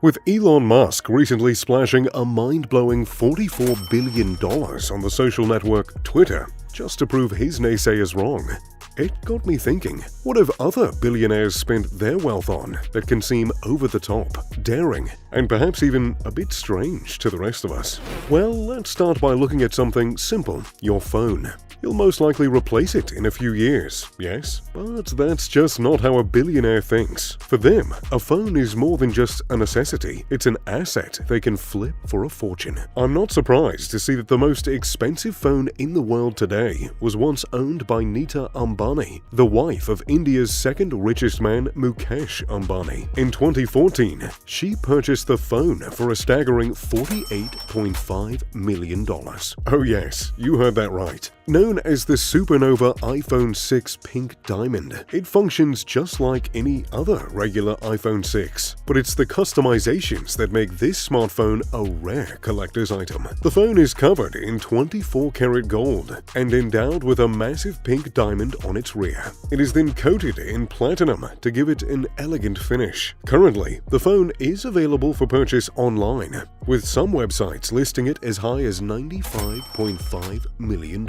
With Elon Musk recently splashing a mind-blowing $44 billion on the social network Twitter just to prove his naysayers wrong. It got me thinking, what have other billionaires spent their wealth on that can seem over the top, daring, and perhaps even a bit strange to the rest of us? Well, let's start by looking at something simple, your phone. You'll most likely replace it in a few years, yes? But that's just not how a billionaire thinks. For them, a phone is more than just a necessity, it's an asset they can flip for a fortune. I'm not surprised to see that the most expensive phone in the world today was once owned by Nita Ambani, the wife of India's second richest man Mukesh Ambani. In 2014, she purchased the phone for a staggering $48.5 million. Oh yes, you heard that right. Known as the supernova iPhone 6 Pink Diamond, it functions just like any other regular iPhone 6, but it's the customizations that make this smartphone a rare collector's item. The phone is covered in 24-karat gold and endowed with a massive pink diamond on its rear. It is then coated in platinum to give it an elegant finish. Currently, the phone is available for purchase online, with some websites listing it as high as $95.5 million.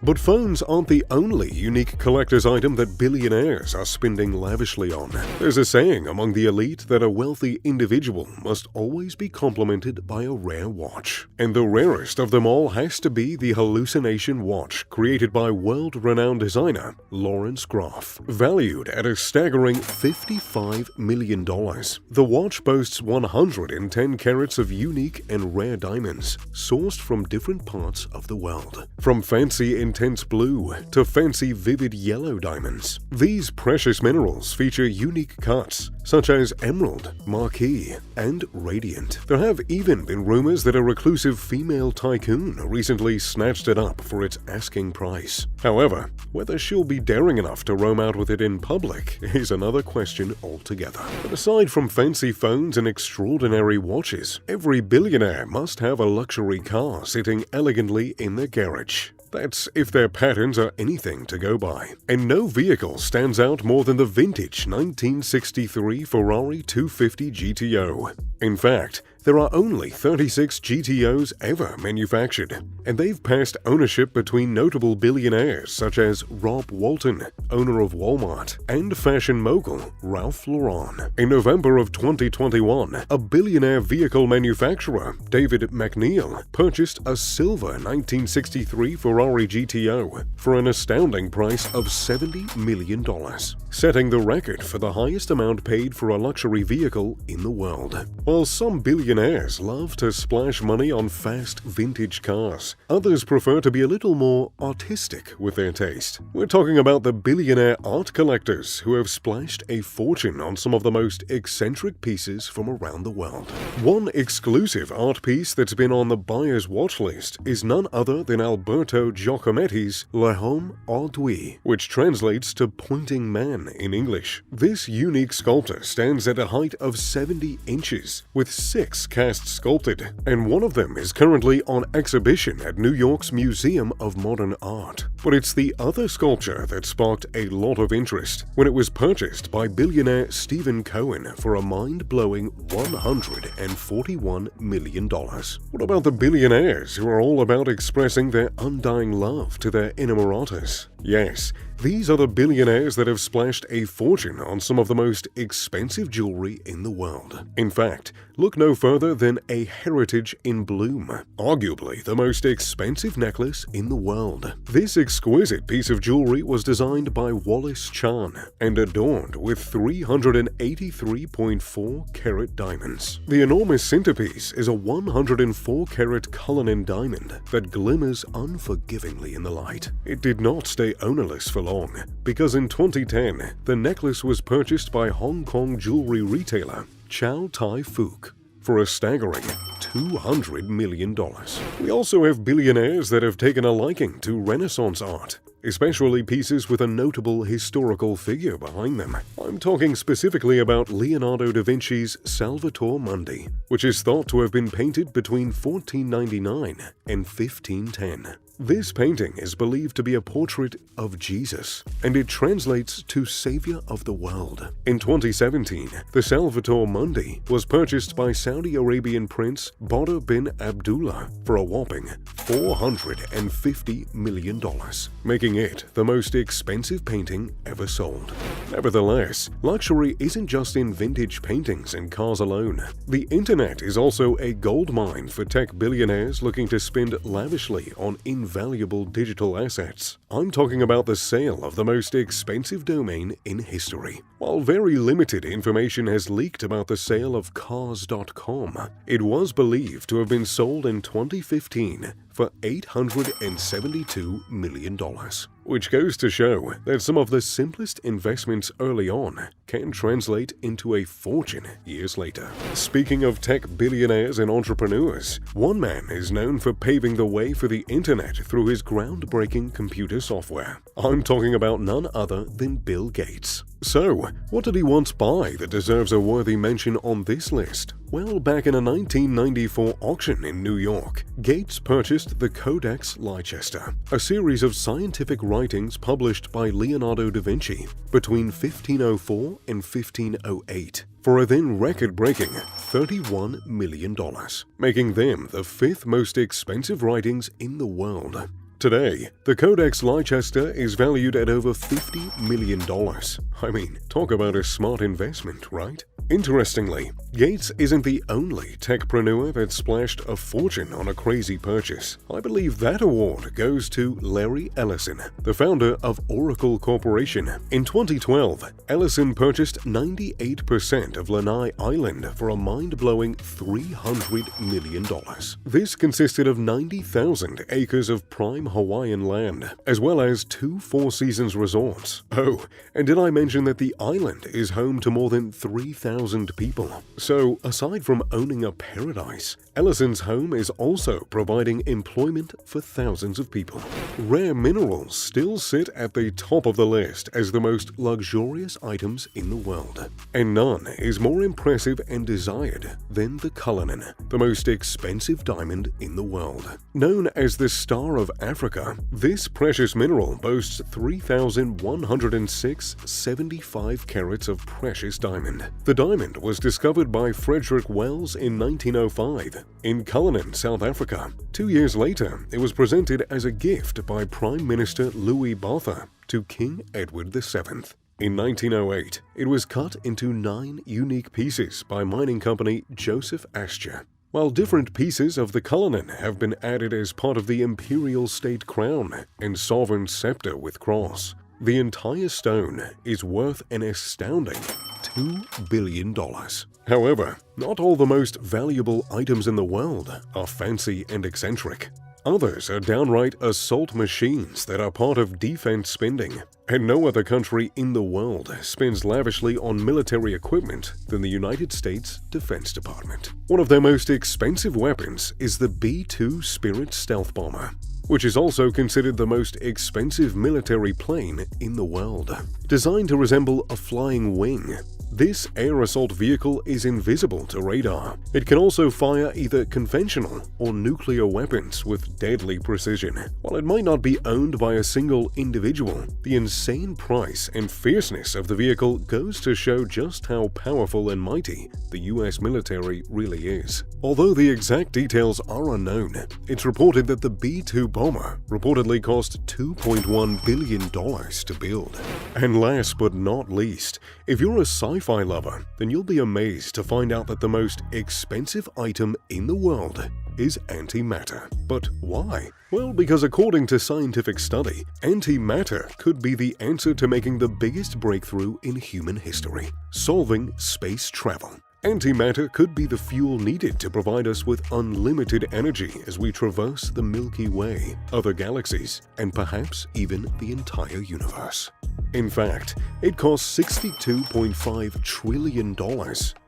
But phones aren't the only unique collector's item that billionaires are spending lavishly on. There's a saying among the elite that a wealthy individual must always be complimented by a rare watch. And the rarest of them all has to be the hallucination watch created by world-renowned designer Lawrence Groff, valued at a staggering $55 million. The watch boasts 110 carats of unique and rare diamonds, sourced from different parts of the world. From fancy intense blue to fancy vivid yellow diamonds. These precious minerals feature unique cuts such as emerald, marquise, and radiant. There have even been rumors that a reclusive female tycoon recently snatched it up for its asking price. However, whether she'll be daring enough to roam out with it in public is another question altogether. But aside from fancy phones and extraordinary watches, every billionaire must have a luxury car sitting elegantly in their garage. That's if their patterns are anything to go by. And no vehicle stands out more than the vintage 1963 Ferrari 250 GTO. In fact, there are only 36 GTOs ever manufactured, and they've passed ownership between notable billionaires such as Rob Walton, owner of Walmart, and fashion mogul Ralph Lauren. In November of 2021, a billionaire vehicle manufacturer, David McNeil, purchased a silver 1963 Ferrari GTO for an astounding price of $70 million, setting the record for the highest amount paid for a luxury vehicle in the world. While some billionaires love to splash money on fast vintage cars, others prefer to be a little more artistic with their taste. We're talking about the billionaire art collectors who have splashed a fortune on some of the most eccentric pieces from around the world. One exclusive art piece that's been on the buyer's watch list is none other than Alberto Giacometti's L'Homme Ardui, which translates to pointing man in English. This unique sculptor stands at a height of 70 inches, with 6 casts sculpted, and one of them is currently on exhibition at New York's Museum of Modern Art. But it's the other sculpture that sparked a lot of interest when it was purchased by billionaire Stephen Cohen for a mind-blowing $141 million. What about the billionaires who are all about expressing their undying love to their inamoratas? Yes, these are the billionaires that have splashed a fortune on some of the most expensive jewelry in the world. In fact, look no further than a heritage in bloom, arguably the most expensive necklace in the world. This exquisite piece of jewelry was designed by Wallace Chan and adorned with 383.4-carat diamonds. The enormous centerpiece is a 104-carat Cullinan diamond that glimmers unforgivingly in the light. It did not stay ownerless for long, because in 2010, the necklace was purchased by Hong Kong jewelry retailer Chow Tai Fook for a staggering $200 million. We also have billionaires that have taken a liking to Renaissance art, especially pieces with a notable historical figure behind them. I'm talking specifically about Leonardo da Vinci's Salvator Mundi, which is thought to have been painted between 1499 and 1510. This painting is believed to be a portrait of Jesus, and it translates to Savior of the World. In 2017, the Salvator Mundi was purchased by Saudi Arabian Prince Badr bin Abdullah for a whopping $450 million, making it the most expensive painting ever sold. Nevertheless, luxury isn't just in vintage paintings and cars alone. The internet is also a goldmine for tech billionaires looking to spend lavishly on invaluable digital assets. I'm talking about the sale of the most expensive domain in history. While very limited information has leaked about the sale of Cars.com, it was believed to have been sold in 2015 for $872 million, which goes to show that some of the simplest investments early on can translate into a fortune years later. Speaking of tech billionaires and entrepreneurs, one man is known for paving the way for the internet through his groundbreaking computer software. I'm talking about none other than Bill Gates. So, what did he once buy that deserves a worthy mention on this list? Well, back in a 1994 auction in New York, Gates purchased the Codex Leicester, a series of scientific writings published by Leonardo da Vinci between 1504 and 1508. For a then record-breaking $31 million, making them the fifth most expensive writings in the world. Today, the Codex Leicester is valued at over $50 million. I mean, talk about a smart investment, right? Interestingly, Gates isn't the only techpreneur that splashed a fortune on a crazy purchase. I believe that award goes to Larry Ellison, the founder of Oracle Corporation. In 2012, Ellison purchased 98% of Lanai Island for a mind-blowing $300 million. This consisted of 90,000 acres of prime Hawaiian land, as well as 2 Four Seasons resorts. Oh, and did I mention that the island is home to more than 3,000 people? So, aside from owning a paradise, Ellison's home is also providing employment for thousands of people. Rare minerals still sit at the top of the list as the most luxurious items in the world, and none is more impressive and desired than the Cullinan, the most expensive diamond in the world. Known as the Star of Africa, this precious mineral boasts 3,106 75 carats of precious diamond. The diamond was discovered by Frederick Wells in 1905 in Cullinan, South Africa. 2 years later, it was presented as a gift by Prime Minister Louis Botha to King Edward VII. In 1908, it was cut into 9 unique pieces by mining company Joseph Astor. While different pieces of the Cullinan have been added as part of the imperial state crown and sovereign scepter with cross, the entire stone is worth an astounding $2 billion. However, not all the most valuable items in the world are fancy and eccentric. Others are downright assault machines that are part of defense spending, and no other country in the world spends lavishly on military equipment than the United States Defense Department. One of their most expensive weapons is the B-2 Spirit stealth bomber, which is also considered the most expensive military plane in the world. Designed to resemble a flying wing, this air assault vehicle is invisible to radar. It can also fire either conventional or nuclear weapons with deadly precision. While it might not be owned by a single individual, the insane price and fierceness of the vehicle goes to show just how powerful and mighty the US military really is. Although the exact details are unknown, it's reported that the B-2 bomber reportedly cost $2.1 billion to build. And last but not least, if you're a sci-fi lover, then you'll be amazed to find out that the most expensive item in the world is antimatter. But why? Well, because according to scientific study, antimatter could be the answer to making the biggest breakthrough in human history: solving space travel. Antimatter could be the fuel needed to provide us with unlimited energy as we traverse the Milky Way, other galaxies, and perhaps even the entire universe. In fact, it costs $62.5 trillion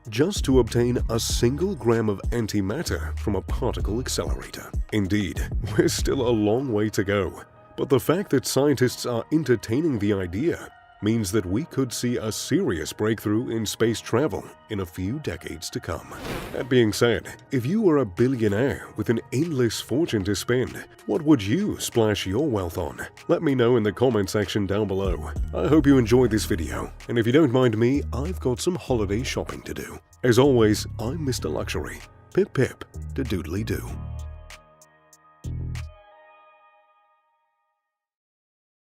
just to obtain a single gram of antimatter from a particle accelerator. Indeed, we're still a long way to go, but the fact that scientists are entertaining the idea means that we could see a serious breakthrough in space travel in a few decades to come. That being said, if you were a billionaire with an endless fortune to spend, what would you splash your wealth on? Let me know in the comment section down below. I hope you enjoyed this video, and if you don't mind me, I've got some holiday shopping to do. As always, I'm Mr. Luxury. Pip pip, da doodly doo.